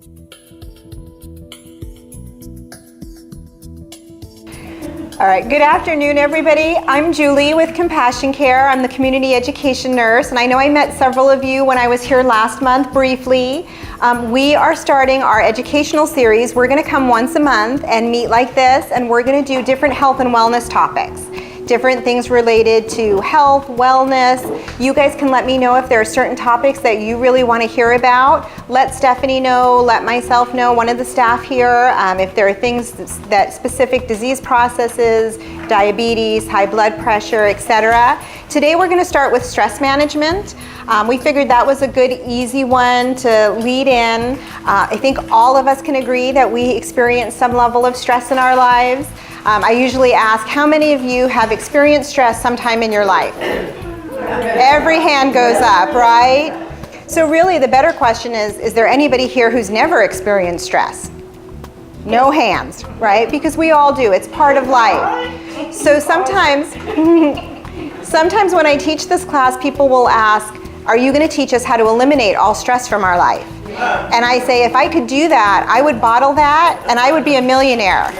All right, good afternoon, everybody. I'm Julie with Compassion Care. I'm the community education nurse, and I know I met several of you when I was here last month briefly. We are starting our educational series. We're going to come once a month and meet like this, and we're going to do different health and wellness topics. Different things related to health, wellness. You guys can let me know if there are certain topics that you really want to hear about. Let Stephanie know, let myself know, one of the staff here, if there are things that specific disease processes, diabetes, high blood pressure, etc. Today we're going to start with stress management. We figured that was a good, easy one to lead in. I think all of us can agree that we experience some level of stress in our lives. I usually ask, how many of you have experienced stress sometime in your life? Every hand goes up, right? So really the better question is there anybody here who's never experienced stress? No hands, right? Because we all do, it's part of life. So sometimes when I teach this class, people will ask, are you going to teach us how to eliminate all stress from our life? And I say, if I could do that, I would bottle that and I would be a millionaire.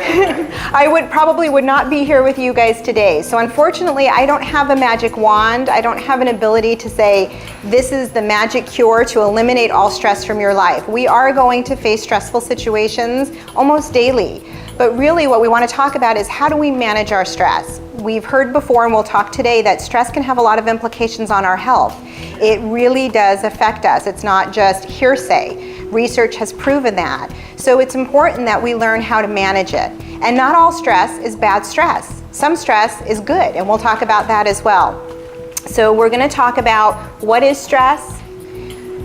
I probably would not be here with you guys today. So unfortunately, I don't have a magic wand. I don't have an ability to say, this is the magic cure to eliminate all stress from your life. We are going to face stressful situations almost daily. But really what we want to talk about is how do we manage our stress? We've heard before, and we'll talk today, that stress can have a lot of implications on our health. It really does affect us. It's not just hearsay. Research has proven that. So it's important that we learn how to manage it. And not all stress is bad stress. Some stress is good, and we'll talk about that as well. So we're going to talk about what is stress,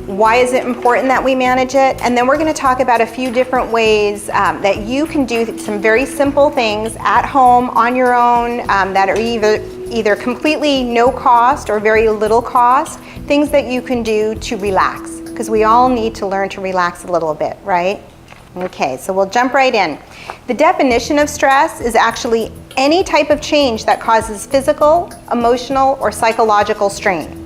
why is it important that we manage it, and then we're going to talk about a few different ways that you can do some very simple things at home on your own that are either completely no cost or very little cost, things that you can do to relax, because we all need to learn to relax a little bit, right? Okay, so we'll jump right in. The definition of stress is actually any type of change that causes physical, emotional, or psychological strain.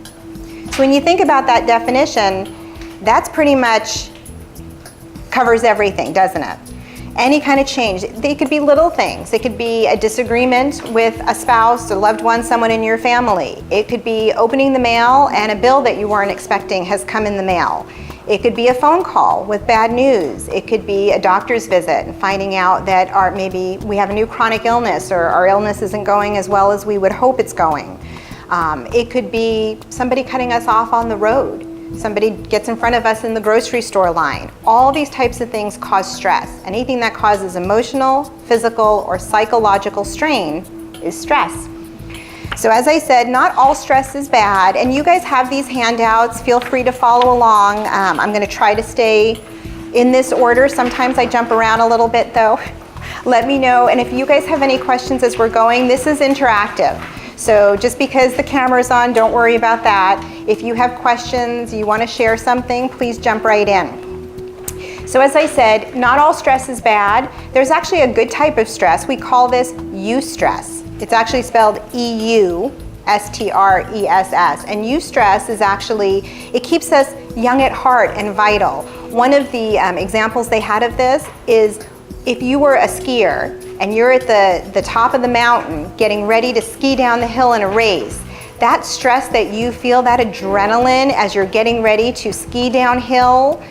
So when you think about that definition, that's pretty much covers everything, doesn't it? Any kind of change. They could be little things. It could be a disagreement with a spouse, a loved one, someone in your family. It could be opening the mail and a bill that you weren't expecting has come in the mail. It could be a phone call with bad news. It could be a doctor's visit and finding out that maybe we have a new chronic illness or our illness isn't going as well as we would hope it's going. It could be somebody cutting us off on the road. Somebody gets in front of us in the grocery store line. All these types of things cause stress. Anything that causes emotional, physical, or psychological strain is stress. So as I said, not all stress is bad, and you guys have these handouts. Feel free to follow along. I'm going to try to stay in this order. Sometimes I jump around a little bit though. Let me know, and if you guys have any questions as we're going, this is interactive. So just because the camera's on, don't worry about that. If you have questions, you want to share something, please jump right in. So as I said, not all stress is bad. There's actually a good type of stress. We call this eustress. It's actually spelled E-U-S-T-R-E-S-S. And eustress is actually, it keeps us young at heart and vital. One of the examples they had of this is if you were a skier and you're at the top of the mountain getting ready to ski down the hill in a race, that stress that you feel, that adrenaline as you're getting ready to ski downhill,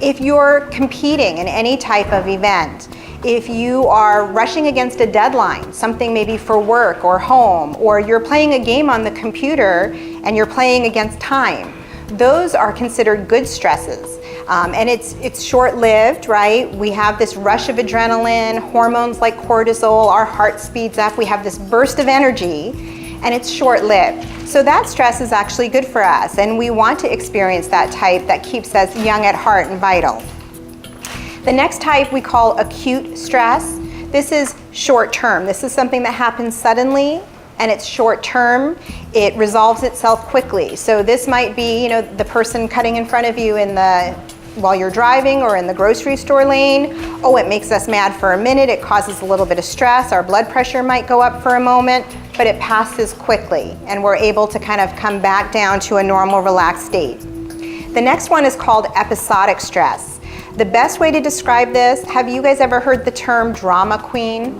if you're competing in any type of event, if you are rushing against a deadline, something maybe for work or home, or you're playing a game on the computer and you're playing against time, those are considered good stresses. And it's short-lived, right? We have this rush of adrenaline, hormones like cortisol, our heart speeds up, we have this burst of energy, and it's short-lived. So that stress is actually good for us, and we want to experience that type that keeps us young at heart and vital. The next type we call acute stress. This is short-term. This is something that happens suddenly, and it's short-term. It resolves itself quickly. So this might be, the person cutting in front of you while you're driving or in the grocery store lane. Oh, it makes us mad for a minute. It causes a little bit of stress. Our blood pressure might go up for a moment, but it passes quickly, and we're able to kind of come back down to a normal, relaxed state. The next one is called episodic stress. The best way to describe this, have you guys ever heard the term drama queen?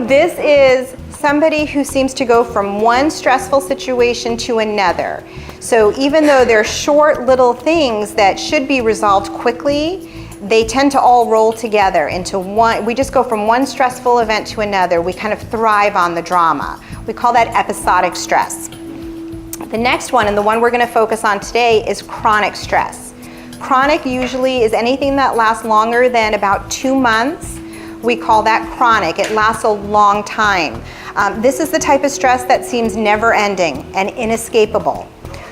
This is somebody who seems to go from one stressful situation to another. So even though they're short little things that should be resolved quickly, they tend to all roll together into one. We just go from one stressful event to another. We kind of thrive on the drama. We call that episodic stress. The next one, and the one we're going to focus on today, is chronic stress. Chronic usually is anything that lasts longer than about 2 months. We call that chronic. It lasts a long time. This is the type of stress that seems never ending and inescapable.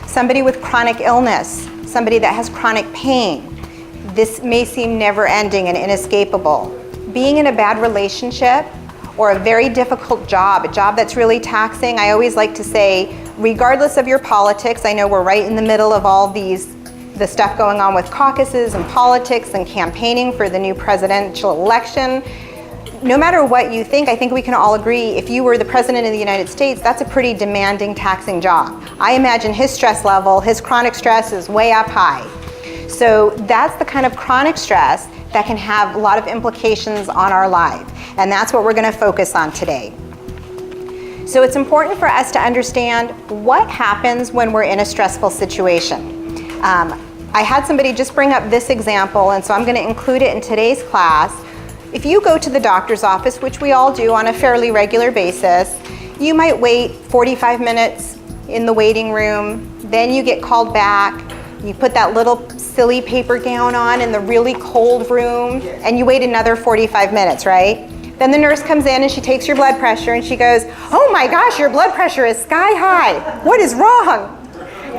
Somebody with chronic illness, somebody that has chronic pain, this may seem never ending and inescapable. Being in a bad relationship or a very difficult job, a job that's really taxing, I always like to say, regardless of your politics, I know we're right in the middle of all the stuff going on with caucuses and politics and campaigning for the new presidential election. No matter what you think, I think we can all agree, if you were the president of the United States, that's a pretty demanding, taxing job. I imagine his stress level, his chronic stress is way up high. So that's the kind of chronic stress that can have a lot of implications on our life. And that's what we're going to focus on today. So it's important for us to understand what happens when we're in a stressful situation. I had somebody just bring up this example, and so I'm going to include it in today's class. If you go to the doctor's office, which we all do on a fairly regular basis, you might wait 45 minutes in the waiting room, then you get called back, you put that little silly paper gown on in the really cold room, and you wait another 45 minutes, right? Then the nurse comes in and she takes your blood pressure and she goes, "Oh my gosh, your blood pressure is sky high. What is wrong?"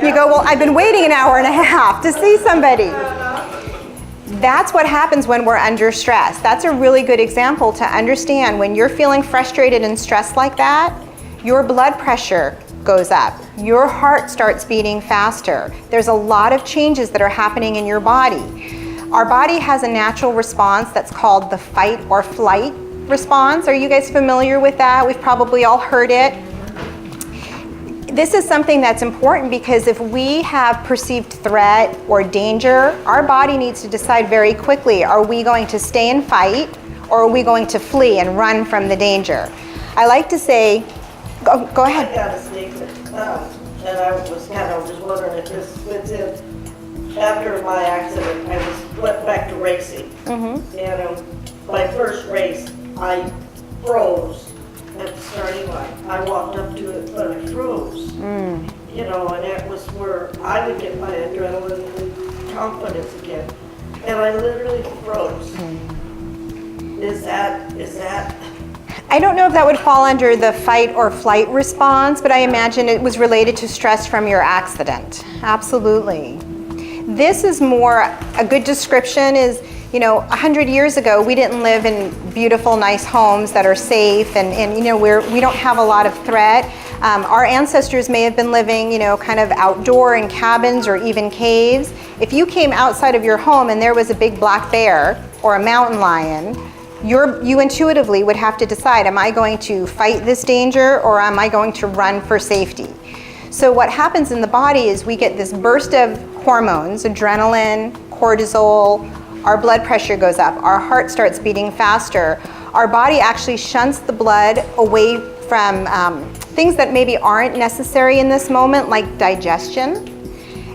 You go, "Well, I've been waiting an hour and a half to see somebody." That's what happens when we're under stress. That's a really good example to understand when you're feeling frustrated and stressed like that, your blood pressure goes up. Your heart starts beating faster. There's a lot of changes that are happening in your body. Our body has a natural response that's called the fight or flight response. Are you guys familiar with that? We've probably all heard it. This is something that's important because if we have perceived threat or danger, our body needs to decide very quickly, are we going to stay and fight or are we going to flee and run from the danger? I like to say, go ahead. I got a statement, and I was just wondering if this fits in. After my accident, went back to racing. Mm-hmm. And my first race, I froze at the starting line. I walked up to it, but I froze. You know, and it was where I would get my adrenaline and confidence again. And I literally froze. Is that? I don't know if that would fall under the fight or flight response, but I imagine it was related to stress from your accident. Absolutely. This is more, a good description is, 100 years ago, we didn't live in beautiful, nice homes that are safe, and we don't have a lot of threat. Our ancestors may have been living, kind of outdoor in cabins or even caves. If you came outside of your home and there was a big black bear or a mountain lion, you intuitively would have to decide, am I going to fight this danger or am I going to run for safety? So what happens in the body is we get this burst of hormones, adrenaline, cortisol, our blood pressure goes up, our heart starts beating faster. Our body actually shunts the blood away from things that maybe aren't necessary in this moment, like digestion,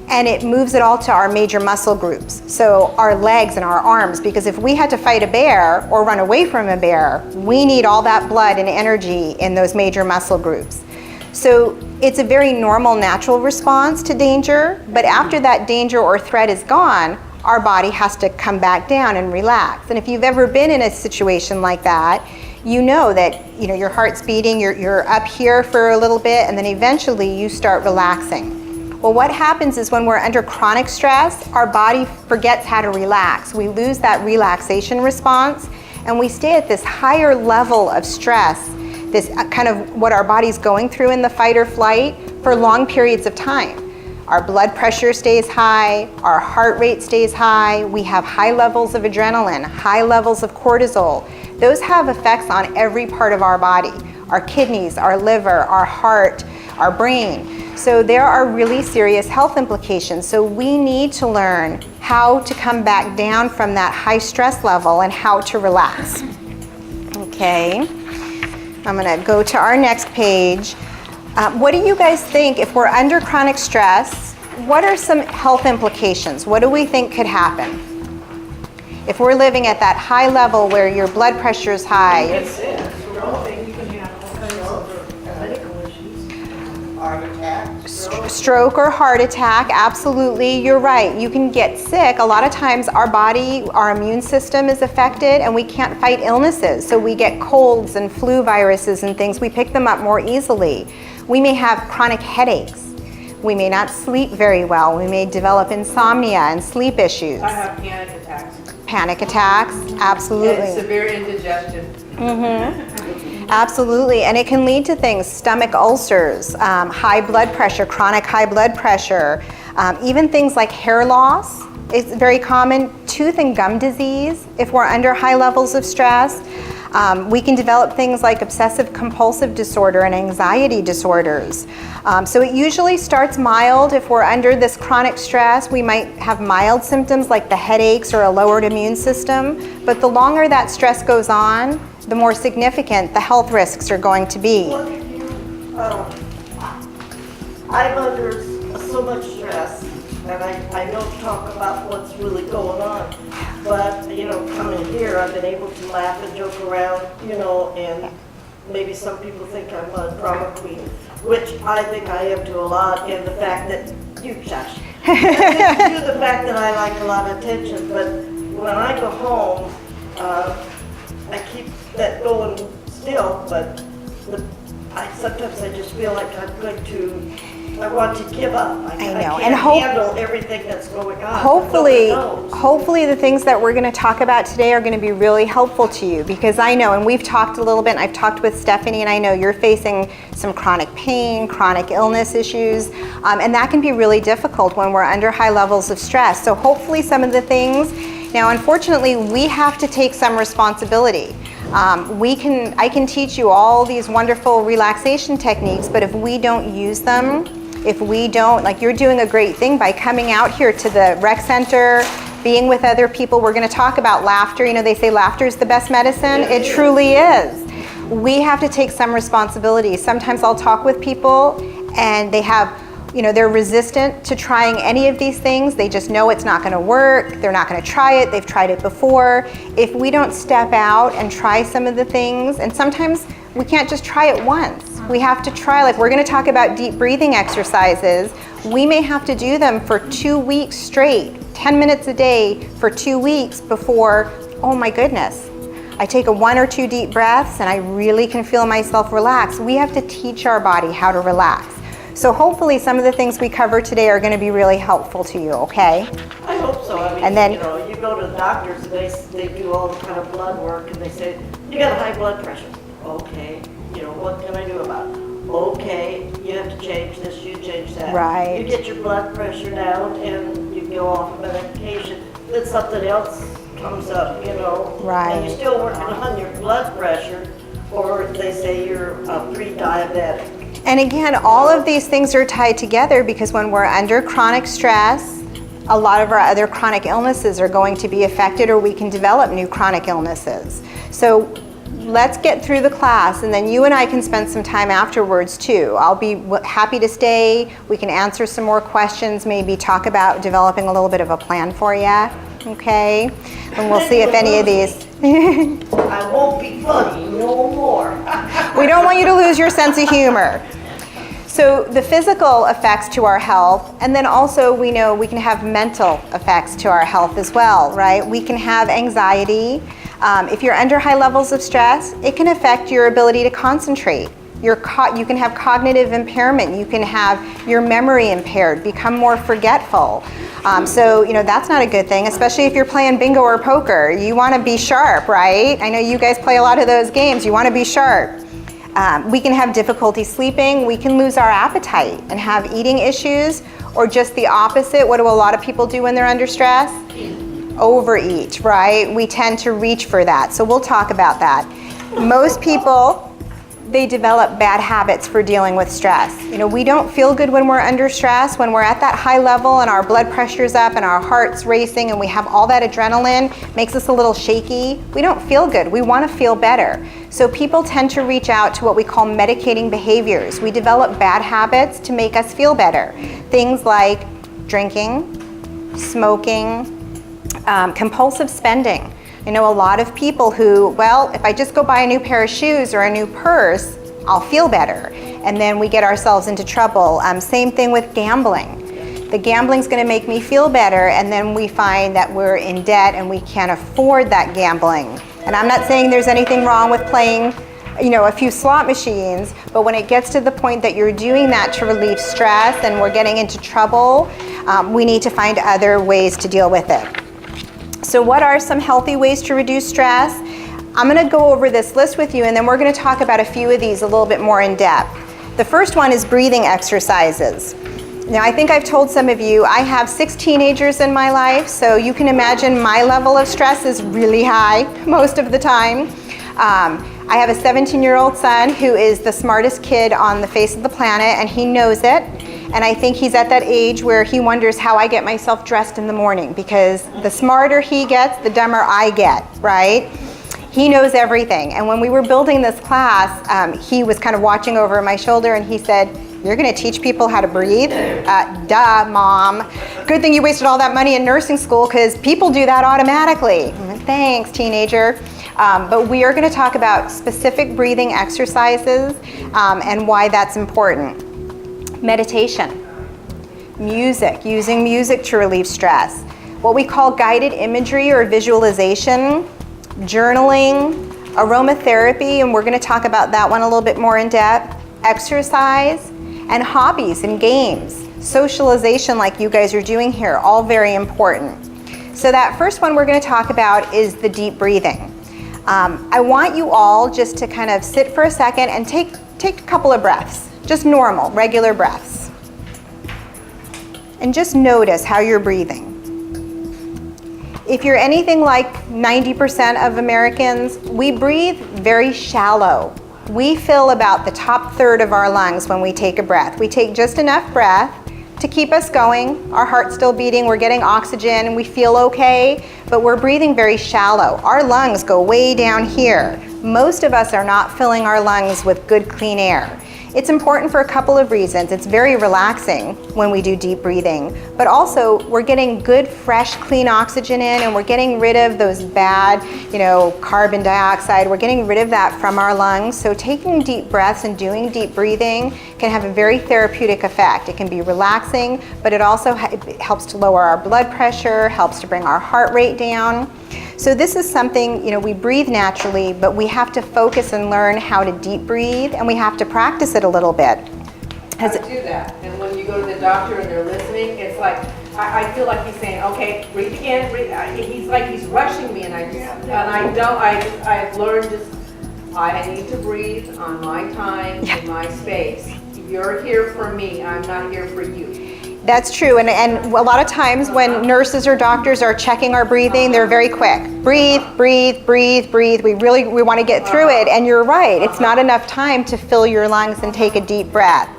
and it moves it all to our major muscle groups. So our legs and our arms, because if we had to fight a bear or run away from a bear, we need all that blood and energy in those major muscle groups. So it's a very normal, natural response to danger, but after that danger or threat is gone, our body has to come back down and relax. And if you've ever been in a situation like that, you know that your heart's beating, you're up here for a little bit, and then eventually you start relaxing. Well, what happens is when we're under chronic stress, our body forgets how to relax. We lose that relaxation response, and we stay at this higher level of stress, this kind of what our body's going through in the fight or flight for long periods of time. our blood pressure stays high, our heart rate stays high, we have high levels of adrenaline, high levels of cortisol. Those have effects on every part of our body, our kidneys, our liver, our heart, our brain. So there are really serious health implications. So we need to learn how to come back down from that high stress level and how to relax. Okay, I'm gonna go to our next page. What do you guys think if we're under chronic stress? What are some health implications? What do we think could happen? If we're living at that high level where your blood pressure is high, stroke or heart attack, absolutely, you're right. You can get sick. A lot of times our body, our immune system is affected and we can't fight illnesses. So we get colds and flu viruses and things. We pick them up more easily. We may have chronic headaches. We may not sleep very well. We may develop insomnia and sleep issues. I have panic attacks. Panic attacks, absolutely. And severe indigestion. Absolutely, and it can lead to things, stomach ulcers, high blood pressure, chronic high blood pressure, even things like hair loss. It's very common, tooth and gum disease if we're under high levels of stress. We can develop things like obsessive compulsive disorder and anxiety disorders. So it usually starts mild. If we're under this chronic stress, we might have mild symptoms like the headaches or a lowered immune system. But the longer that stress goes on, the more significant the health risks are going to be. I'm under so much stress, and I don't talk about what's really going on. But, you know, coming here, I've been able to laugh and joke around, you know, and maybe some people think I'm a drama queen, which I think I am to a lot, and the fact that, you shush. Due to the fact that I like a lot of attention, but when I go home, I keep that going still, but sometimes I just feel like I'm going to, I want to give up. I know, can't and handle everything that's going on. Hopefully the things that we're going to talk about today are going to be really helpful to you, because I know, and we've talked a little bit, and I've talked with Stephanie, and I know you're facing some chronic pain, chronic illness issues, and that can be really difficult when we're under high levels of stress. So hopefully some of the things, now unfortunately we have to take some responsibility. I can teach you all these wonderful relaxation techniques, but if we don't use them, if we don't, like you're doing a great thing by coming out here to the rec center, being with other people. We're going to talk about laughter. You know, they say laughter is the best medicine. It truly is. We have to take some responsibility. Sometimes I'll talk with people and they have, you know, they're resistant to trying any of these things. They just know it's not going to work. They're not going to try it. They've tried it before. If we don't step out and try some of the things, and sometimes we can't just try it once. We have to try, like we're going to talk about deep breathing exercises. We may have to do them for 2 weeks straight, 10 minutes a day for 2 weeks before, oh my goodness, I take a 1 or 2 deep breaths and I really can feel myself relax. We have to teach our body how to relax. So hopefully some of the things we cover today are going to be really helpful to you, okay? I hope so. I mean, And then, you know, you go to the doctors and they do all the kind of blood work and they say, you got a high blood pressure. Okay, you know, what can I do about it? Okay, you have to change this, you change that. Right. You get your blood pressure down and you go off of medication. Then something else comes up, you know. Right. And you're still working on your blood pressure, or they say you're pre-diabetic. and again, all of these things are tied together because when we're under chronic stress, a lot of our other chronic illnesses are going to be affected, or we can develop new chronic illnesses. So let's get through the class, and then you and I can spend some time afterwards too. I'll be happy to stay. We can answer some more questions, maybe talk about developing a little bit of a plan for you, okay? And we'll see if any of these. I won't be funny no more. We don't want you to lose your sense of humor. So the physical effects to our health, and then also we know we can have mental effects to our health as well, right? We can have anxiety. If you're under high levels of stress, it can affect your ability to concentrate. You can have cognitive impairment. You can have your memory impaired, become more forgetful. So, you know, that's not a good thing, especially if you're playing bingo or poker. You want to be sharp, right? I know you guys play a lot of those games. You want to be sharp. We can have difficulty sleeping. We can lose our appetite and have eating issues, or just the opposite. What do a lot of people do when they're under stress? Overeat, right? We tend to reach for that. So we'll talk about that. Most people, they develop bad habits for dealing with stress. You know, we don't feel good when we're under stress. When we're at that high level and our blood pressure's up and our heart's racing and we have all that adrenaline, makes us a little shaky. We don't feel good. We want to feel better. So people tend to reach out to what we call medicating behaviors. We develop bad habits to make us feel better. Things like drinking, smoking, compulsive spending. I know a lot of people who, well, if I just go buy a new pair of shoes or a new purse, I'll feel better. And then we get ourselves into trouble. Same thing with gambling. The gambling's going to make me feel better, and then we find that we're in debt and we can't afford that gambling. And I'm not saying there's anything wrong with playing, you know, a few slot machines, but when it gets to the point that you're doing that to relieve stress and we're getting into trouble, we need to find other ways to deal with it. So what are some healthy ways to reduce stress? I'm going to go over this list with you, and then we're going to talk about a few of these a little bit more in depth. The first one is breathing exercises. Now, I think I've told some of you, I have 6 teenagers in my life, so you can imagine my level of stress is really high most of the time. I have a 17-year-old son who is the smartest kid on the face of the planet, and he knows it. And I think he's at that age where he wonders how I get myself dressed in the morning, because the smarter he gets, the dumber I get, right? He knows everything. And when we were building this class, he was kind of watching over my shoulder and he said, "You're going to teach people how to breathe? Duh, Mom. Good thing you wasted all that money in nursing school, because people do that automatically." Thanks, teenager. But we are going to talk about specific breathing exercises and why that's important. Meditation, music, using music to relieve stress, what we call guided imagery or visualization, journaling, aromatherapy, and we're going to talk about that one a little bit more in depth, exercise, and hobbies and games, socialization like you guys are doing here, all very important. So that first one we're going to talk about is the deep breathing. I want you all just to kind of sit for a second and take a couple of breaths. Just normal, regular breaths. And just notice how you're breathing. If you're anything like 90% of Americans, we breathe very shallow. We fill about the top third of our lungs when we take a breath. We take just enough breath to keep us going. Our heart's still beating, we're getting oxygen, and we feel okay, but we're breathing very shallow. Our lungs go way down here. Most of us are not filling our lungs with good, clean air. It's important for a couple of reasons. It's very relaxing when we do deep breathing, but also we're getting good, fresh, clean oxygen in, and we're getting rid of those bad, carbon dioxide. We're getting rid of that from our lungs. So taking deep breaths and doing deep breathing can have a very therapeutic effect. It can be relaxing, but it also helps to lower our blood pressure, helps to bring our heart rate down. So this is something, we breathe naturally, but we have to focus and learn how to deep breathe, and we have to practice it a little bit. I do that, and when you go to the doctor and they're listening, it's like, I feel like he's saying, okay, breathe again, breathe. He's like, he's rushing me, and I've learned just, I need to breathe on my time, in my space. You're here for me, I'm not here for you. That's true, and a lot of times when nurses or doctors are checking our breathing, they're very quick. Breathe, breathe, breathe, breathe. We want to get through it, and you're right. It's not enough time to fill your lungs and take a deep breath.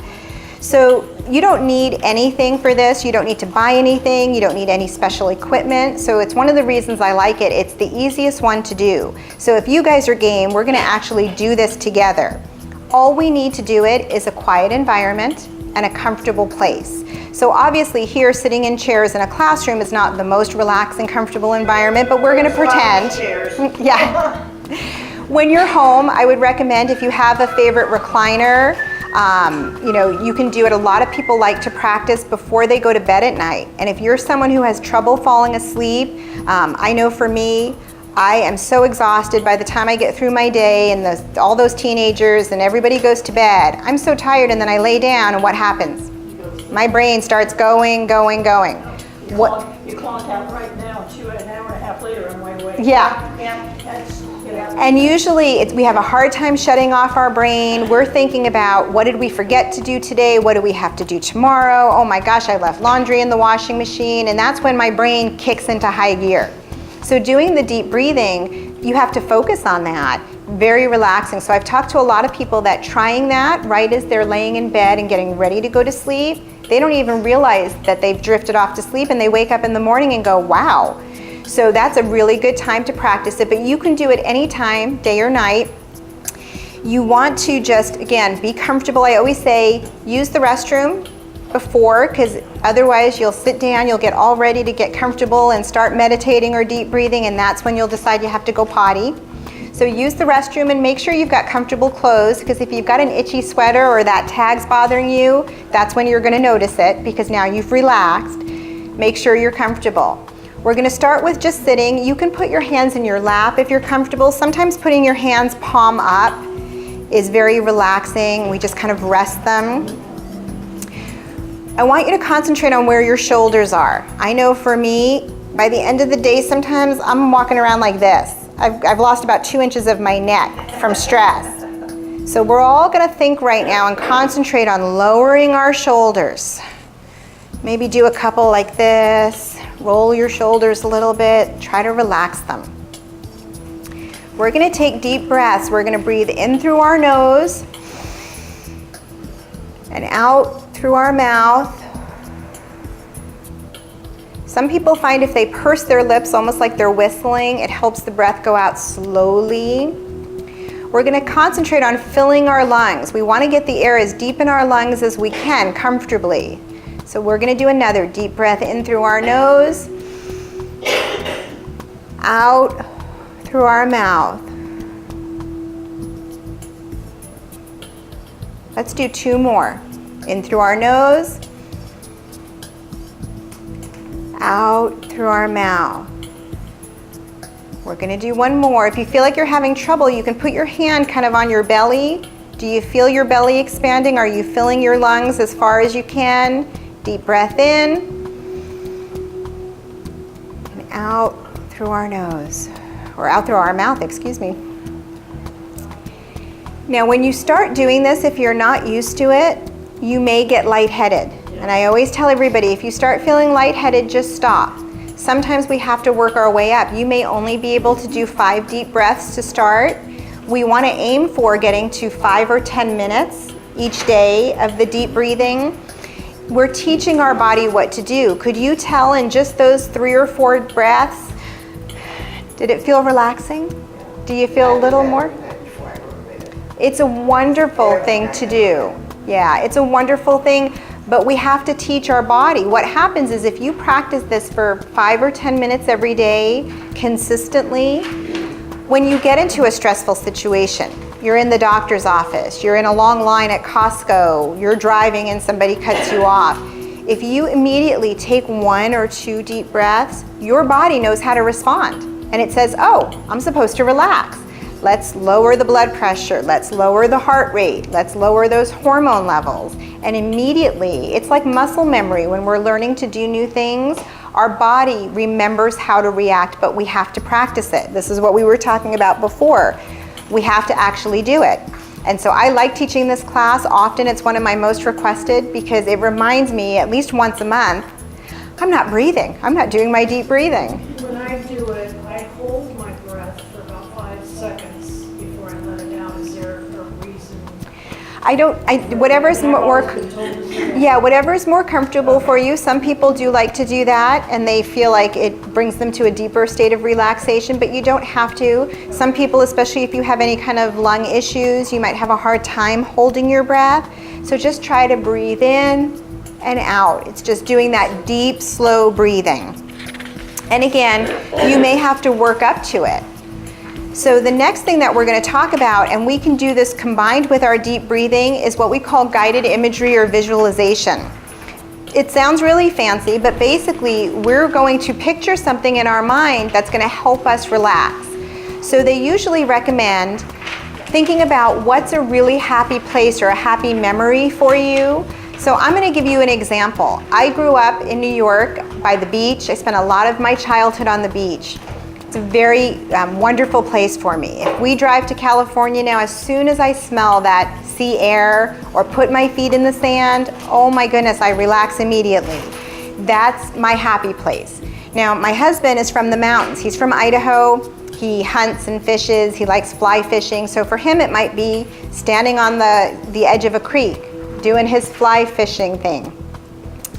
So you don't need anything for this. You don't need to buy anything. You don't need any special equipment. So it's one of the reasons I like it. It's the easiest one to do. So if you guys are game, we're going to actually do this together. All we need to do it is a quiet environment and a comfortable place. So obviously here, sitting in chairs in a classroom is not the most relaxed and comfortable environment, but we're going to pretend. Yeah. When you're home, I would recommend, if you have a favorite recliner, you can do it. A lot of people like to practice before they go to bed at night. And if you're someone who has trouble falling asleep, I know for me, I am so exhausted by the time I get through my day, and all those teenagers and everybody goes to bed. I'm so tired, and then I lay down, and what happens? My brain starts going. You clonk out right now, an hour and a half later, I'm way away. Yeah. Yeah. And usually we have a hard time shutting off our brain. We're thinking about, what did we forget to do today? What do we have to do tomorrow? Oh my gosh, I left laundry in the washing machine. And that's when my brain kicks into high gear. So doing the deep breathing, you have to focus on that. Very relaxing. So I've talked to a lot of people that trying that right as they're laying in bed and getting ready to go to sleep, they don't even realize that they've drifted off to sleep, and they wake up in the morning and go, wow. So that's a really good time to practice it, but you can do it anytime, day or night. You want to just, again, be comfortable. I always say, use the restroom before, because otherwise you'll sit down, you'll get all ready to get comfortable and start meditating or deep breathing, and that's when you'll decide you have to go potty. So use the restroom and make sure you've got comfortable clothes, because if you've got an itchy sweater or that tag's bothering you, that's when you're going to notice it, because now you've relaxed. Make sure you're comfortable. We're going to start with just sitting. You can put your hands in your lap if you're comfortable. Sometimes putting your hands palm up is very relaxing. We just kind of rest them. I want you to concentrate on where your shoulders are. I know for me, by the end of the day, sometimes I'm walking around like this. I've lost about 2 inches of my neck from stress. So we're all going to think right now and concentrate on lowering our shoulders. Maybe do a couple like this. Roll your shoulders a little bit. Try to relax them. We're going to take deep breaths. We're going to breathe in through our nose and out through our mouth. Some people find if they purse their lips almost like they're whistling, it helps the breath go out slowly. We're going to concentrate on filling our lungs. We want to get the air as deep in our lungs as we can, comfortably. So we're going to do another deep breath in through our nose, out through our mouth. Let's do 2 more. In through our nose, out through our mouth. We're going to do 1 more. If you feel like you're having trouble, you can put your hand kind of on your belly. Do you feel your belly expanding? Are you filling your lungs as far as you can? Deep breath in and out through our nose, or out through our mouth, excuse me. Now when you start doing this, if you're not used to it, you may get lightheaded. And I always tell everybody, if you start feeling lightheaded, just stop. Sometimes we have to work our way up. You may only be able to do 5 deep breaths to start. We want to aim for getting to 5 or 10 minutes each day of the deep breathing. We're teaching our body what to do. Could you tell in just those 3 or 4 breaths, did it feel relaxing? Do you feel a little more? It's a wonderful thing to do. Yeah, it's a wonderful thing, but we have to teach our body. What happens is if you practice this for 5 or 10 minutes every day, consistently, when you get into a stressful situation, you're in the doctor's office, you're in a long line at Costco, you're driving and somebody cuts you off. If you immediately take 1 or 2 deep breaths, your body knows how to respond. And it says, oh, I'm supposed to relax. Let's lower the blood pressure, let's lower the heart rate, let's lower those hormone levels. And immediately, it's like muscle memory. When we're learning to do new things, our body remembers how to react, but we have to practice it. This is what we were talking about before. We have to actually do it. And so I like teaching this class. Often it's one of my most requested because it reminds me at least once a month, I'm not breathing. I'm not doing my deep breathing. When I do it, I hold my breath for about 5 seconds before I let it out. Is there a reason? Whatever's more comfortable for you. Some people do like to do that and they feel like it brings them to a deeper state of relaxation, but you don't have to. Some people, especially if you have any kind of lung issues, you might have a hard time holding your breath. So just try to breathe in and out. It's just doing that deep, slow breathing. And again, you may have to work up to it. So the next thing that we're going to talk about, and we can do this combined with our deep breathing, is what we call guided imagery or visualization. It sounds really fancy, but basically we're going to picture something in our mind that's going to help us relax. So they usually recommend thinking about what's a really happy place or a happy memory for you. So I'm going to give you an example. I grew up in New York by the beach. I spent a lot of my childhood on the beach. It's a very wonderful place for me. If we drive to California now, as soon as I smell that sea air or put my feet in the sand, oh my goodness, I relax immediately. That's my happy place. Now, my husband is from the mountains. He's from Idaho. He hunts and fishes. He likes fly fishing. So for him, it might be standing on the edge of a creek, doing his fly fishing thing.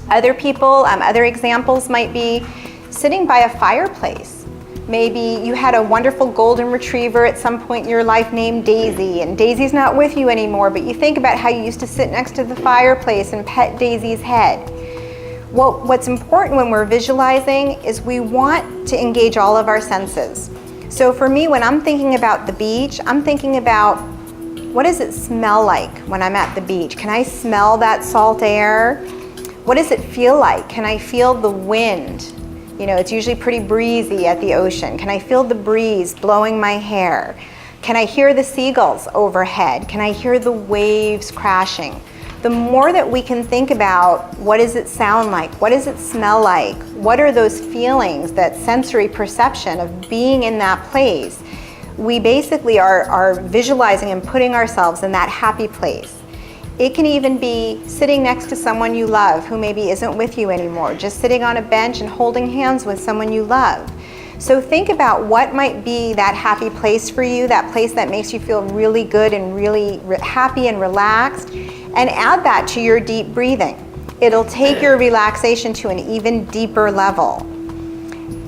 Other people, other examples might be sitting by a fireplace. Maybe you had a wonderful golden retriever at some point in your life named Daisy, and Daisy's not with you anymore, but you think about how you used to sit next to the fireplace and pet Daisy's head. Well, what's important when we're visualizing is we want to engage all of our senses. So for me, when I'm thinking about the beach, I'm thinking about, what does it smell like when I'm at the beach? Can I smell that salt air? What does it feel like? Can I feel the wind? You know, it's usually pretty breezy at the ocean. Can I feel the breeze blowing my hair? Can I hear the seagulls overhead? Can I hear the waves crashing? The more that we can think about, what does it sound like? What does it smell like? What are those feelings, that sensory perception of being in that place? We basically are visualizing and putting ourselves in that happy place. It can even be sitting next to someone you love who maybe isn't with you anymore, just sitting on a bench and holding hands with someone you love. So think about what might be that happy place for you, that place that makes you feel really good and really happy and relaxed, and add that to your deep breathing. It'll take your relaxation to an even deeper level.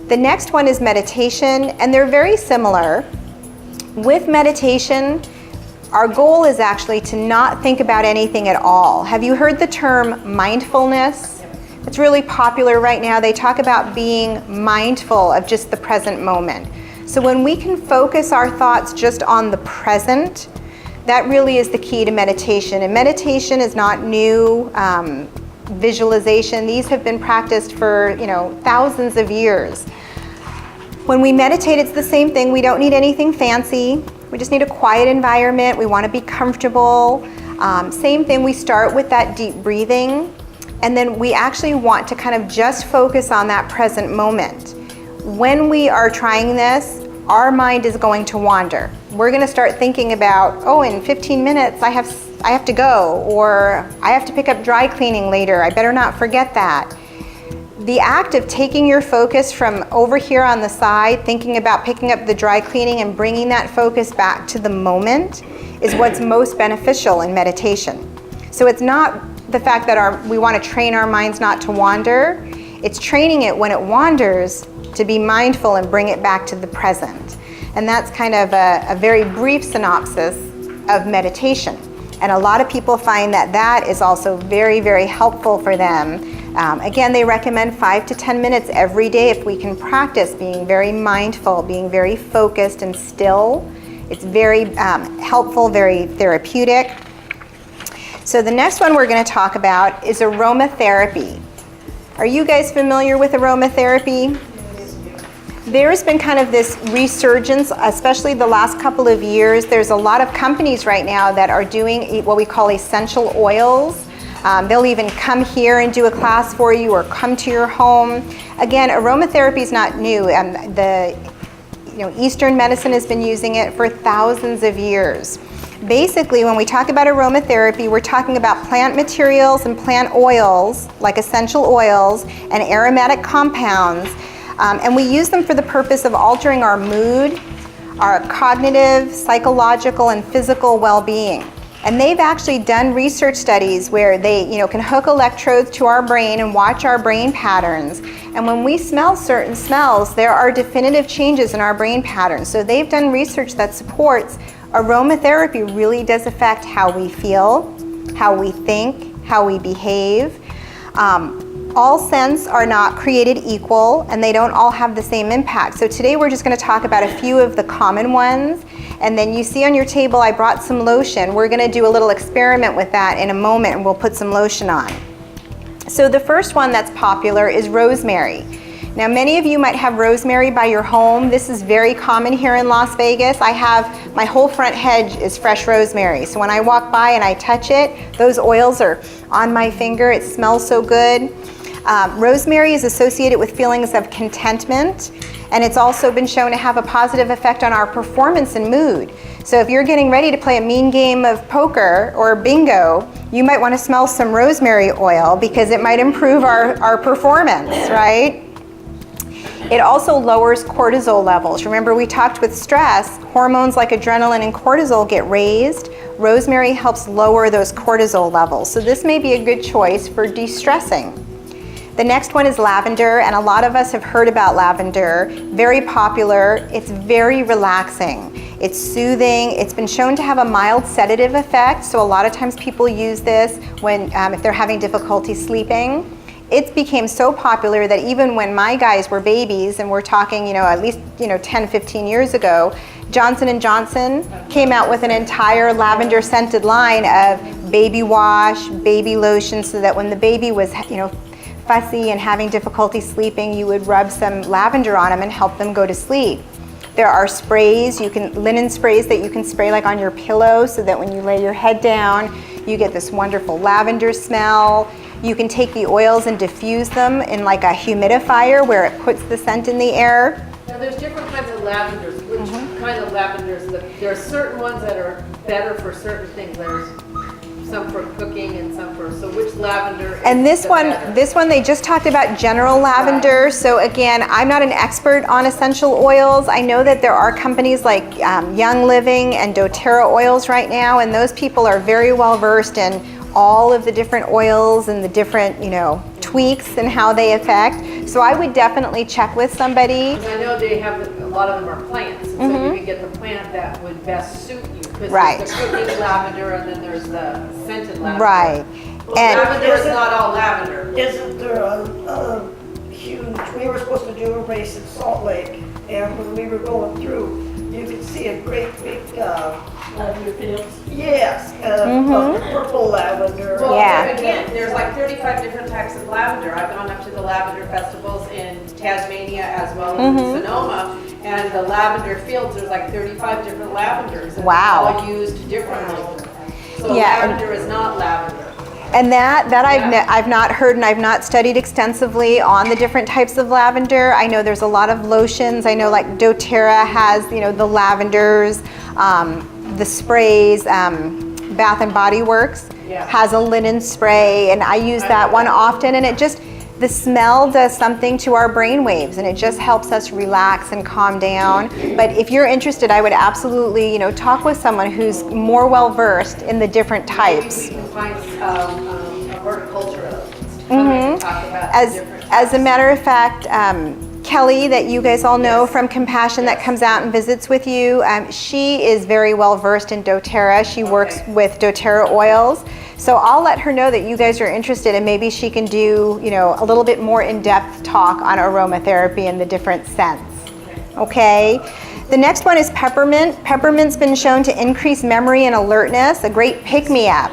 The next one is meditation, and they're very similar. With meditation, our goal is actually to not think about anything at all. Have you heard the term mindfulness? It's really popular right now. They talk about being mindful of just the present moment. So when we can focus our thoughts just on the present, that really is the key to meditation. And meditation is not new. Visualization, these have been practiced for, thousands of years. When we meditate, it's the same thing. We don't need anything fancy. We just need a quiet environment. We want to be comfortable. Same thing, we start with that deep breathing, and then we actually want to kind of just focus on that present moment. When we are trying this, our mind is going to wander. We're going to start thinking about, oh, in 15 minutes I have to go, or I have to pick up dry cleaning later. I better not forget that. The act of taking your focus from over here on the side, thinking about picking up the dry cleaning and bringing that focus back to the moment is what's most beneficial in meditation. So it's not the fact that we want to train our minds not to wander. It's training it when it wanders to be mindful and bring it back to the present. And that's kind of a very brief synopsis of meditation. And a lot of people find that that is also very, very helpful for them. Again, they recommend 5 to 10 minutes every day if we can practice being very mindful, being very focused and still. It's very helpful, very therapeutic. So the next one we're going to talk about is aromatherapy. Are you guys familiar with aromatherapy? There's been kind of this resurgence, especially the last couple of years. There's a lot of companies right now that are doing what we call essential oils. They'll even come here and do a class for you or come to your home. Again, aromatherapy is not new. Eastern medicine has been using it for thousands of years. Basically, when we talk about aromatherapy, we're talking about plant materials and plant oils, like essential oils and aromatic compounds, and we use them for the purpose of altering our mood, our cognitive, psychological, and physical well-being. And they've actually done research studies where they, can hook electrodes to our brain and watch our brain patterns. And when we smell certain smells, there are definitive changes in our brain patterns. So they've done research that supports aromatherapy really does affect how we feel, how we think, how we behave. All scents are not created equal, and they don't all have the same impact. So today we're just going to talk about a few of the common ones. And then you see on your table I brought some lotion. We're going to do a little experiment with that in a moment, and we'll put some lotion on. So the first one that's popular is rosemary. Now, many of you might have rosemary by your home. This is very common here in Las Vegas. I have, my whole front hedge is fresh rosemary. So when I walk by and I touch it, those oils are on my finger. It smells so good. Rosemary is associated with feelings of contentment, and it's also been shown to have a positive effect on our performance and mood. So if you're getting ready to play a mean game of poker or bingo, you might want to smell some rosemary oil because it might improve our performance, right? It also lowers cortisol levels. Remember, we talked with stress, hormones like adrenaline and cortisol get raised. Rosemary helps lower those cortisol levels. So this may be a good choice for de-stressing. The next one is lavender, and a lot of us have heard about lavender. Very popular. It's very relaxing. It's soothing. It's been shown to have a mild sedative effect, so a lot of times people use this when if they're having difficulty sleeping. It became so popular that even when my guys were babies, and we're talking, at least 10, 15 years ago, Johnson & Johnson came out with an entire lavender scented line of baby wash, baby lotion, so that when the baby was, fussy and having difficulty sleeping, you would rub some lavender on them and help them go to sleep. There are sprays, linen sprays that you can spray like on your pillow so that when you lay your head down, you get this wonderful lavender smell. You can take the oils and diffuse them in like a humidifier where it puts the scent in the air. Now there's different kinds of lavenders. Which kind of lavenders? There are certain ones that are better for certain things. There's some for cooking and some for, so which lavender is And this the one, better? they just talked about general lavender. So again, I'm not an expert on essential oils. I know that there are companies like Young Living and doTERRA oils right now, and those people are very well versed in all of the different oils and the different, tweaks and how they affect. So I would definitely check with somebody. I know they have, a lot of them are plants, and so you can get the plant that would best suit you. Because Right. there's the cooking lavender and then there's the scented lavender. Right. Well, And Lavender is not all lavender. Isn't there a huge, we were supposed to do a race in Salt Lake, and when we were going through, you could see a great big, lavender fields? Yes, purple lavender. Well, Yeah. again, there's like 35 different types of lavender. I've gone up to the lavender festivals in Tasmania as well as in Sonoma, and the lavender fields, there's like 35 different lavenders. And Wow. they're all used differently. So Yeah, and- lavender is not lavender. And that Yeah. I've not heard, and I've not studied extensively on the different types of lavender. I know there's a lot of lotions. I know like doTERRA has, the lavenders, the sprays, Bath and Body Works Yeah. has a linen spray, and I use that one often, and the smell does something to our brain waves, and it just helps us relax and calm down. But if you're interested, I would absolutely, talk with someone who's more well-versed in the different types. Maybe we can find a horticulturalist to come in and talk about the different As a types. matter of fact, Kelly, that you guys all know from Compassion, that comes out and visits with you, she is very well versed in doTERRA. She works with doTERRA oils. So I'll let her know that you guys are interested, and maybe she can do, a little bit more in-depth talk on aromatherapy and the different scents. Okay? The next one is peppermint. Peppermint's been shown to increase memory and alertness, a great pick-me-up.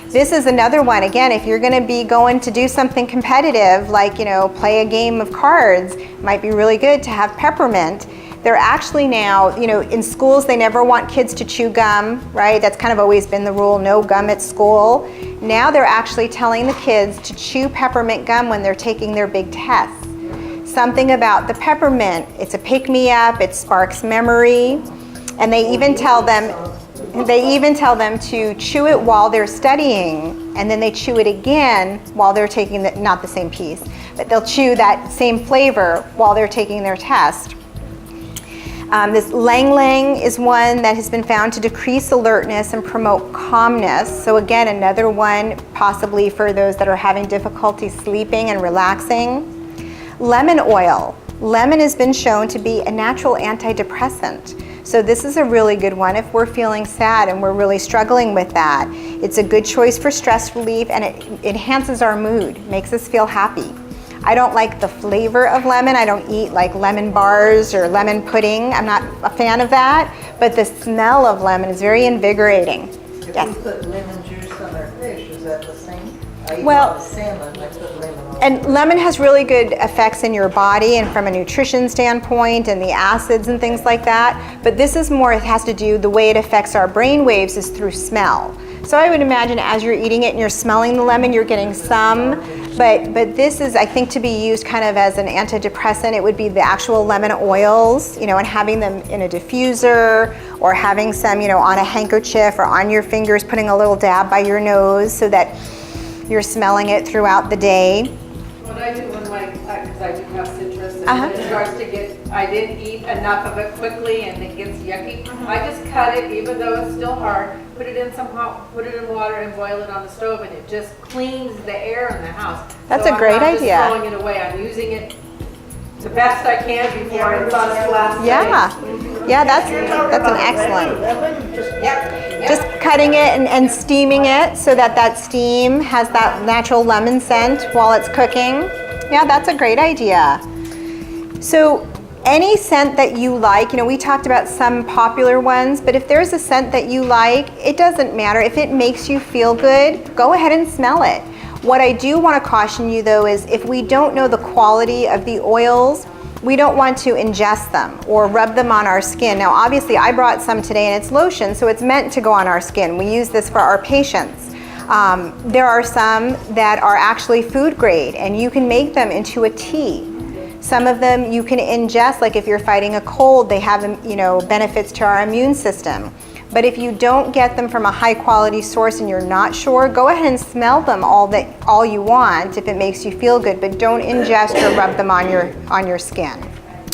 This is another one. Again, if you're going to be going to do something competitive, like, play a game of cards, it might be really good to have peppermint. They're actually now, in schools, they never want kids to chew gum, right? That's kind of always been the rule, no gum at school. Now they're actually telling the kids to chew peppermint gum when they're taking their big tests. Something about the peppermint, it's a pick-me-up, it sparks memory, and they even tell them to chew it while they're studying, and then they chew it again while they're taking not the same piece, but they'll chew that same flavor while they're taking their test. This Lang Lang is one that has been found to decrease alertness and promote calmness. So again, another one possibly for those that are having difficulty sleeping and relaxing. Lemon oil. Lemon has been shown to be a natural antidepressant. So this is a really good one if we're feeling sad and we're really struggling with that. It's a good choice for stress relief, and it enhances our mood, makes us feel happy. I don't like the flavor of lemon. I don't eat like lemon bars or lemon pudding. I'm not a fan of that, but the smell of lemon is very invigorating. If Yes. we put lemon juice on our fish, is that the same? I eat Well- a lot of salmon, I put lemon on And lemon has really good effects in your body and from a nutrition standpoint and the acids and things like that. But this is more, it has to do, the way it affects our brain waves is through smell. So I would imagine as you're eating it and you're smelling the lemon, you're getting some. But this is, I think, to be used kind of as an antidepressant. It would be the actual lemon oils, you know, and having them in a diffuser or having some, you know, on a handkerchief or on your fingers, putting a little dab by your nose so that you're smelling it throughout the day. What I do when because I do have citrus and it starts to get, I didn't eat enough of it quickly and it gets yucky, I just cut it, even though it's still hard, put it in put it in water and boil it on the stove, and it just cleans the air in the house. That's so a great idea. I'm not just throwing it away, I'm using it the best I can before it's on its last day. Yeah, that's an excellent. Yep. Just cutting it and steaming it so that that steam has that natural lemon scent while it's cooking. Yeah, that's a great idea. So any scent that you like, you know, we talked about some popular ones, but if there's a scent that you like, it doesn't matter. If it makes you feel good, go ahead and smell it. What I do want to caution you though is if we don't know the quality of the oils, we don't want to ingest them or rub them on our skin. Now obviously I brought some today and it's lotion, so it's meant to go on our skin. We use this for our patients. There are some that are actually food grade and you can make them into a tea. Some of them you can ingest, like if you're fighting a cold, they have, you know, benefits to our immune system. But if you don't get them from a high quality source and you're not sure, go ahead and smell them all you want if it makes you feel good, but don't ingest or rub them on your skin.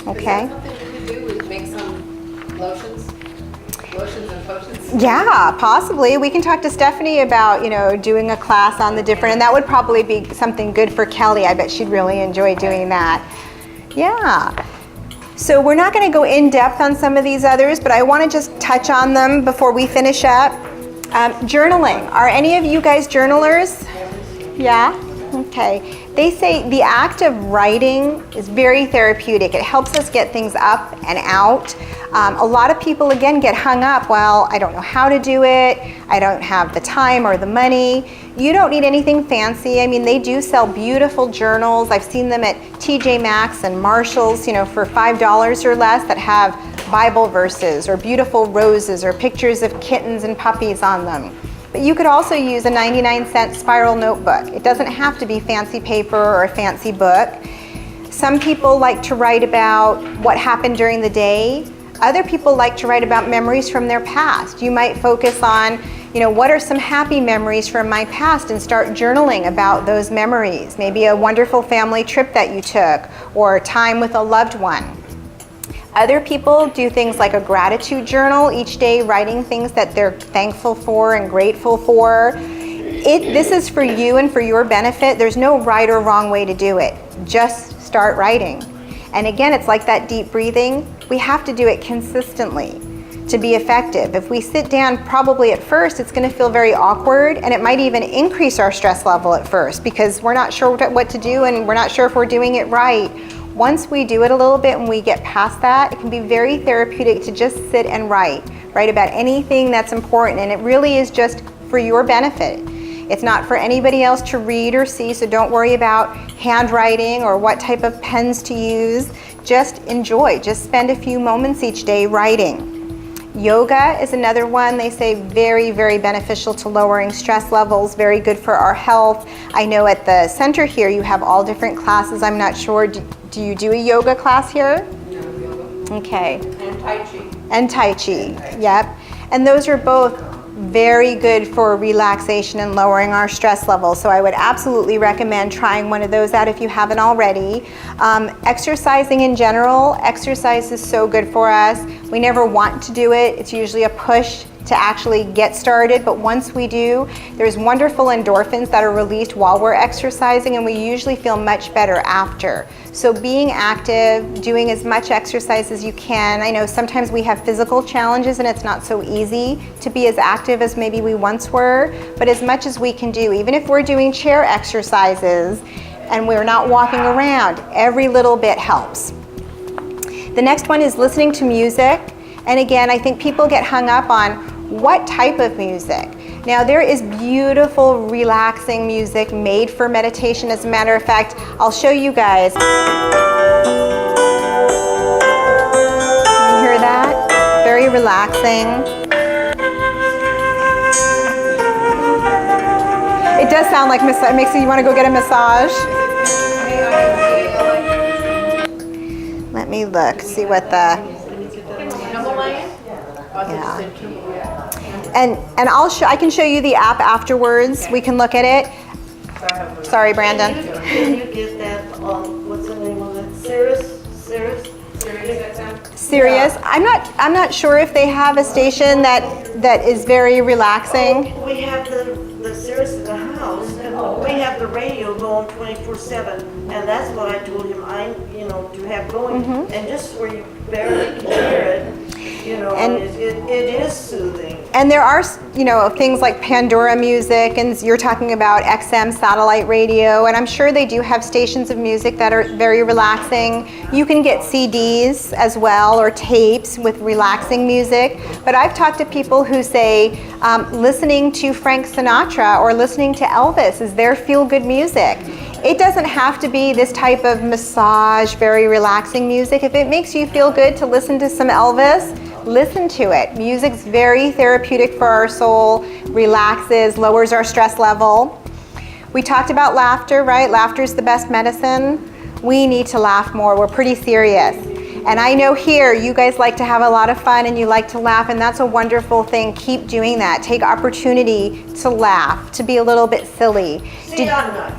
Okay? Is that something we could do? We make some lotions and potions? Yeah, possibly. We can talk to Stephanie about, you know, doing a class on the different, and that would probably be something good for Kelly. I bet she'd really enjoy doing that. Yeah. So we're not going to go in depth on some of these others, but I want to just touch on them before we finish up. Journaling. Are any of you guys journalers? Yeah? Okay. They say the act of writing is very therapeutic. It helps us get things up and out. A lot of people, again, get hung up, well, I don't know how to do it. I don't have the time or the money. You don't need anything fancy. I mean, they do sell beautiful journals. I've seen them at TJ Maxx and Marshall's, you know, for $5 or less that have Bible verses or beautiful roses or pictures of kittens and puppies on them. But you could also use a 99-cent spiral notebook. It doesn't have to be fancy paper or a fancy book. Some people like to write about what happened during the day. Other people like to write about memories from their past. You might focus on, you know, what are some happy memories from my past and start journaling about those memories. Maybe a wonderful family trip that you took or time with a loved one. Other people do things like a gratitude journal, each day writing things that they're thankful for and grateful for. This is for you and for your benefit. There's no right or wrong way to do it. Just start writing. And again, it's like that deep breathing. We have to do it consistently to be effective. If we sit down, probably at first, it's going to feel very awkward, and it might even increase our stress level at first because we're not sure what to do and we're not sure if we're doing it right. Once we do it a little bit and we get past that, it can be very therapeutic to just sit and write about anything that's important, and it really is just for your benefit. It's not for anybody else to read or see, so don't worry about handwriting or what type of pens to use. Just enjoy. Just spend a few moments each day writing. Yoga is another one. They say very, very beneficial to lowering stress levels, very good for our health. I know at the center here you have all different classes. I'm not sure, do you do a yoga class here? No, yoga. Okay. And Tai Chi. And Tai Chi, yep. And those are both very good for relaxation and lowering our stress levels. So I would absolutely recommend trying one of those out if you haven't already. Exercising in general, exercise is so good for us. We never want to do it. It's usually a push to actually get started, but once we do, there's wonderful endorphins that are released while we're exercising, and we usually feel much better after. So being active, doing as much exercise as you can. I know sometimes we have physical challenges and it's not so easy to be as active as maybe we once were, but as much as we can do, even if we're doing chair exercises and we're not walking around, every little bit helps. The next one is listening to music. And again, I think people get hung up on what type of music. Now there is beautiful, relaxing music made for meditation. As a matter of fact, I'll show you guys. You hear that? Very relaxing. It does sound like massage. It makes you want to go get a massage. Let me look, see what the... Yeah. And I can show you the app afterwards. We can look at it. Sorry, Brandon. Can you get that, what's the name of it? Sirius. I'm not sure if they have a station that is very relaxing. We have the Sirius in the house, and we have the radio going 24/7, and that's what I told him to have going, and just where you barely can hear it, And it is soothing. And there are, things like Pandora music, and you're talking about XM satellite radio, and I'm sure they do have stations of music that are very relaxing. You can get CDs as well, or tapes with relaxing music. But I've talked to people who say listening to Frank Sinatra or listening to Elvis is their feel-good music. It doesn't have to be this type of massage, very relaxing music. If it makes you feel good to listen to some Elvis, listen to it. Music's very therapeutic for our soul, relaxes, lowers our stress level. We talked about laughter, right? Laughter's the best medicine. We need to laugh more. We're pretty serious. And I know here you guys like to have a lot of fun and you like to laugh, and that's a wonderful thing. Keep doing that. Take opportunity to laugh, to be a little bit silly. I'm not.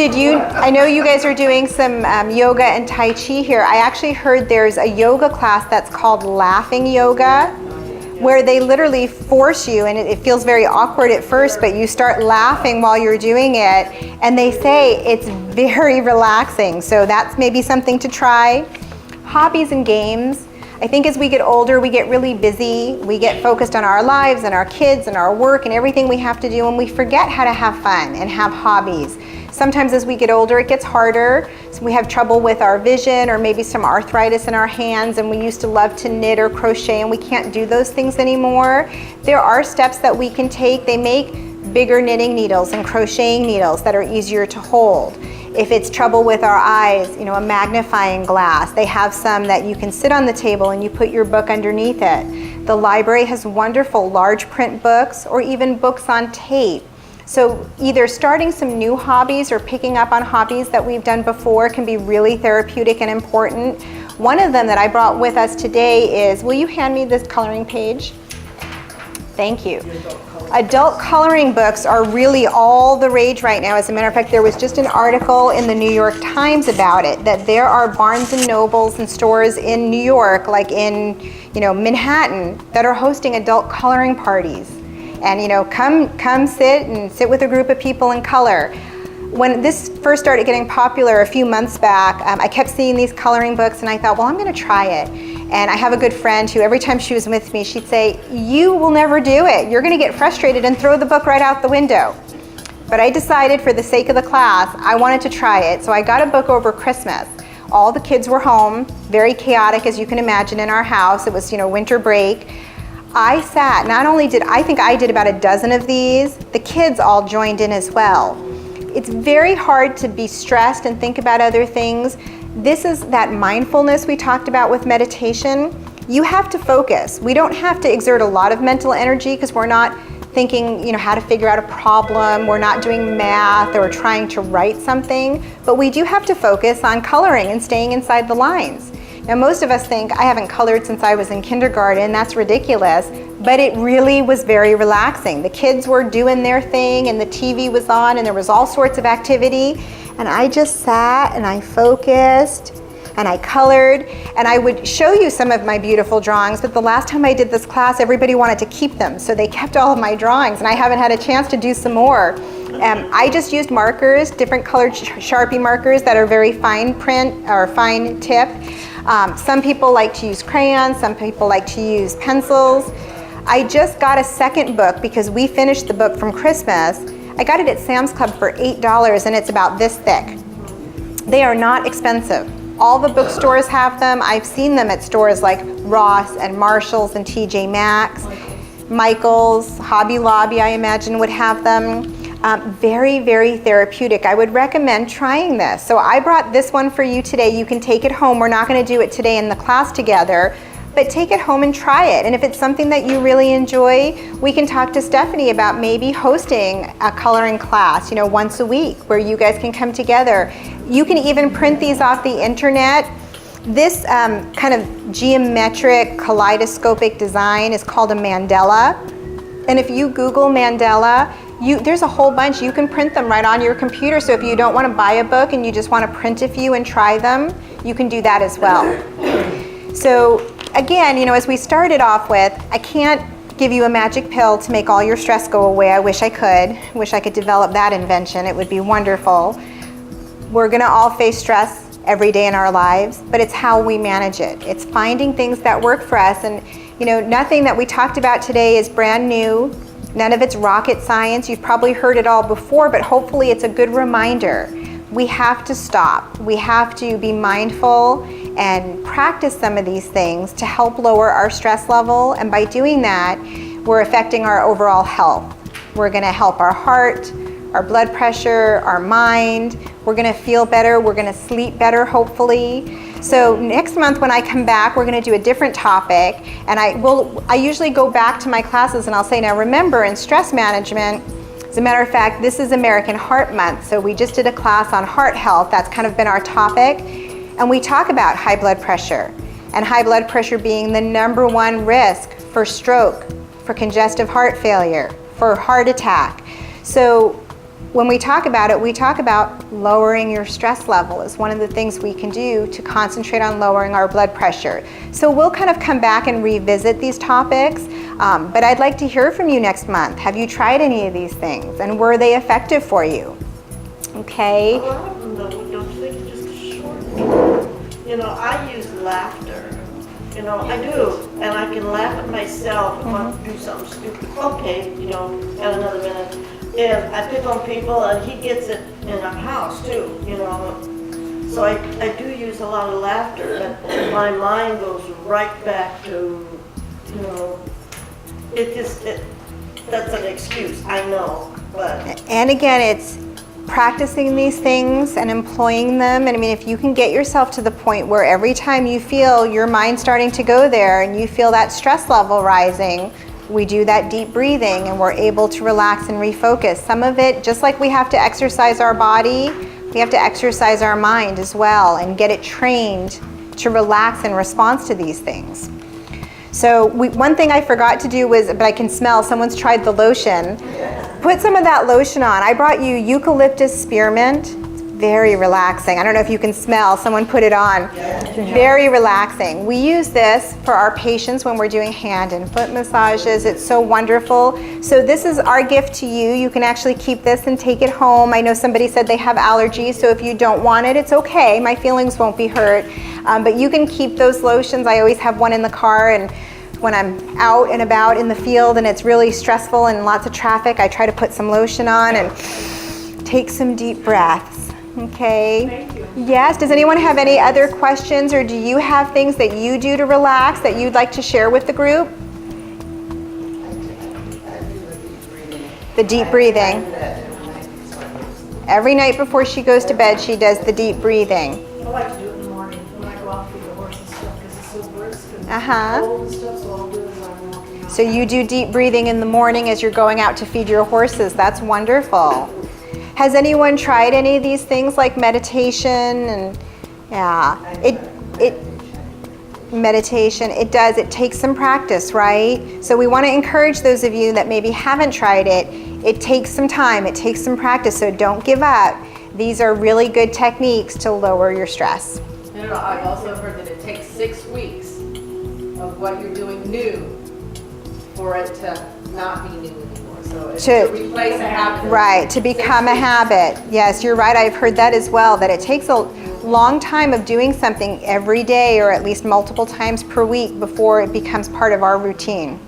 I know you guys are doing some yoga and Tai Chi here. I actually heard there's a yoga class that's called laughing yoga, where they literally force you, and it feels very awkward at first, but you start laughing while you're doing it, and they say it's very relaxing. So that's maybe something to try. Hobbies and games. I think as we get older, we get really busy. We get focused on our lives and our kids and our work and everything we have to do, and we forget how to have fun and have hobbies. Sometimes as we get older, it gets harder. So we have trouble with our vision, or maybe some arthritis in our hands, and we used to love to knit or crochet, and we can't do those things anymore. There are steps that we can take. They make bigger knitting needles and crocheting needles that are easier to hold. If it's trouble with our eyes, a magnifying glass. They have some that you can sit on the table and you put your book underneath it. The library has wonderful large print books, or even books on tape. So either starting some new hobbies or picking up on hobbies that we've done before can be really therapeutic and important. One of them that I brought with us today is, will you hand me this coloring page? Thank you. Adult coloring books are really all the rage right now. As a matter of fact, there was just an article in the New York Times about it, that there are Barnes and Nobles and stores in New York, like in Manhattan, that are hosting adult coloring parties. And come sit with a group of people and color. When this first started getting popular a few months back, I kept seeing these coloring books, and I thought, well, I'm going to try it. And I have a good friend who, every time she was with me, she'd say, you will never do it. You're going to get frustrated and throw the book right out the window. But I decided, for the sake of the class, I wanted to try it. So I got a book over Christmas. All the kids were home, very chaotic, as you can imagine, in our house. It was, winter break. I sat, not only did I think I did about a dozen of these, the kids all joined in as well. It's very hard to be stressed and think about other things. This is that mindfulness we talked about with meditation. You have to focus. We don't have to exert a lot of mental energy, because we're not thinking, how to figure out a problem. We're not doing math or trying to write something, but we do have to focus on coloring and staying inside the lines. Now, most of us think, I haven't colored since I was in kindergarten. That's ridiculous. But it really was very relaxing. The kids were doing their thing, and the TV was on, and there was all sorts of activity. And I just sat and I focused and I colored, and I would show you some of my beautiful drawings, but the last time I did this class, everybody wanted to keep them. So they kept all of my drawings, and I haven't had a chance to do some more. I just used markers, different colored Sharpie markers that are very fine print or fine tip. Some people like to use crayons, some people like to use pencils. I just got a second book because we finished the book from Christmas. I got it at Sam's Club for $8, and it's about this thick. They are not expensive. All the bookstores have them. I've seen them at stores like Ross and Marshall's and TJ Maxx. Michael's, Hobby Lobby, I imagine, would have them. Very, very therapeutic. I would recommend trying this. So I brought this one for you today. You can take it home. We're not going to do it today in the class together, but take it home and try it. And if it's something that you really enjoy, we can talk to Stephanie about maybe hosting a coloring class, once a week where you guys can come together. You can even print these off the internet. This kind of geometric kaleidoscopic design is called a mandala. And if you Google mandala, there's a whole bunch. You can print them right on your computer. So if you don't want to buy a book and you just want to print a few and try them, you can do that as well. So again, as we started off with, I can't give you a magic pill to make all your stress go away. I wish I could. Wish I could develop that invention. It would be wonderful. We're going to all face stress every day in our lives, but it's how we manage it. It's finding things that work for us. And nothing that we talked about today is brand new. None of it's rocket science. You've probably heard it all before, but hopefully it's a good reminder. We have to stop. We have to be mindful and practice some of these things to help lower our stress level. And by doing that, we're affecting our overall health. We're going to help our heart, our blood pressure, our mind. We're going to feel better. We're going to sleep better, hopefully. So next month when I come back, we're going to do a different topic. And I usually go back to my classes and I'll say, now remember, in stress management, as a matter of fact, this is American Heart Month. So we just did a class on heart health. That's kind of been our topic. And we talk about high blood pressure, and high blood pressure being the #1 risk for stroke, for congestive heart failure, for heart attack. So when we talk about it, we talk about lowering your stress level is one of the things we can do to concentrate on lowering our blood pressure. So we'll kind of come back and revisit these topics, but I'd like to hear from you next month. Have you tried any of these things, and were they effective for you? Okay. A lot of them, though, don't you think, just a short. I use laughter. I do, and I can laugh at myself if I do something stupid. Okay, got another minute. And I pick on people, and he gets it in our house too, So I do use a lot of laughter, and my mind goes right back to, that's an excuse, I know, but. And again, it's practicing these things and employing them. And if you can get yourself to the point where every time you feel your mind starting to go there and you feel that stress level rising, we do that deep breathing and we're able to relax and refocus. Some of it, just like we have to exercise our body, we have to exercise our mind as well and get it trained to relax in response to these things. So one thing I forgot to do was, but I can smell, someone's tried the lotion. Put some of that lotion on. I brought you eucalyptus spearmint. It's very relaxing. I don't know if you can smell, someone put it on. Very relaxing. We use this for our patients when we're doing hand and foot massages. It's so wonderful. So this is our gift to you. You can actually keep this and take it home. I know somebody said they have allergies, so if you don't want it, it's okay. My feelings won't be hurt. But you can keep those lotions. I always have one in the car, and when I'm out and about in the field and it's really stressful and lots of traffic, I try to put some lotion on and take some deep breaths. Okay? Thank you. Yes, does anyone have any other questions, or do you have things that you do to relax that you'd like to share with the group? The deep breathing. Every night before she goes to bed, she does the deep breathing. I like to do it in the morning when I go out to feed the horse and stuff because it's so brisk and Uh-huh. cold and stuff, so I'll do it as I'm walking out. So you do deep breathing in the morning as you're going out to feed your horses. That's wonderful. Has anyone tried any of these things like meditation? And yeah, meditation, it does. It takes some practice, right? So we want to encourage those of you that maybe haven't tried it. It takes some time. It takes some practice. So don't give up. These are really good techniques to lower your stress. I've also heard that it takes 6 weeks of what you're doing new for it to not be new anymore. So it's to replace a habit. Right, to become a habit. Yes, you're right. I've heard that as well, that it takes a long time of doing something every day or at least multiple times per week before it becomes part of our routine.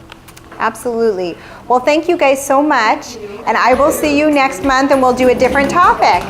Absolutely. Well, thank you guys so much. And I will see you next month and we'll do a different topic.